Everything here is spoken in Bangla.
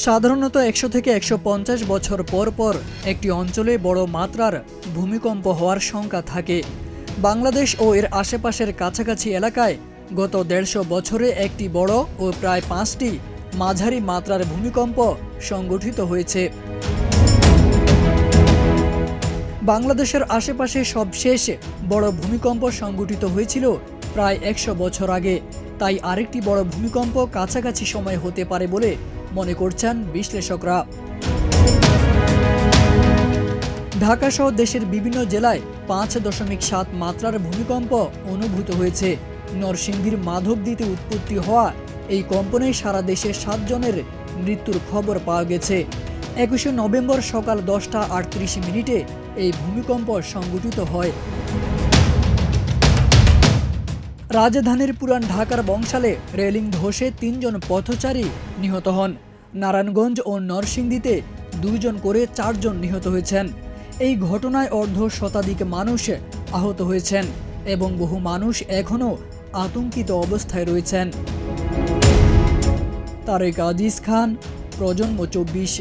সাধারণত 100 থেকে 150 বছর পর পর একটি অঞ্চলে বড় মাত্রার ভূমিকম্প হওয়ার শঙ্কা থাকে। বাংলাদেশ ও এর আশেপাশের কাছাকাছি এলাকায় গত 150 বছরে একটি বড় ও প্রায় 5টি মাঝারি মাত্রার ভূমিকম্প সংঘটিত হয়েছে। বাংলাদেশের আশেপাশে সবশেষ বড় ভূমিকম্প সংঘটিত হয়েছিল প্রায় 100 বছর আগে, তাই আরেকটি বড় ভূমিকম্প কাছাকাছি সময় হতে পারে বলে মনে করছেন বিশ্লেষকরা। ঢাকা সহ দেশের বিভিন্ন জেলায় 5.7 মাত্রার ভূমিকম্প অনুভূত হয়েছে। নরসিংদীর মাধবদীতে উৎপত্তি হওয়া এই কম্পনে সারা দেশে 7 জনের মৃত্যুর খবর পাওয়া গেছে। 21 নভেম্বর সকাল 10টা 38 মিনিটে এই ভূমিকম্প সংঘটিত হয়। রাজধানীর পুরান ঢাকার বংশালে রেলিং ধসে 3 জন পথচারী নিহত হন। নারায়ণগঞ্জ ও নরসিংদীতে 2 জন করে 4 জন নিহত হয়েছেন। এই ঘটনায় অর্ধ শতাধিক মানুষ আহত হয়েছেন এবং বহু মানুষ এখনও আতঙ্কিত অবস্থায় রয়েছেন। তারেক আজিজ খান, প্রজন্ম 24।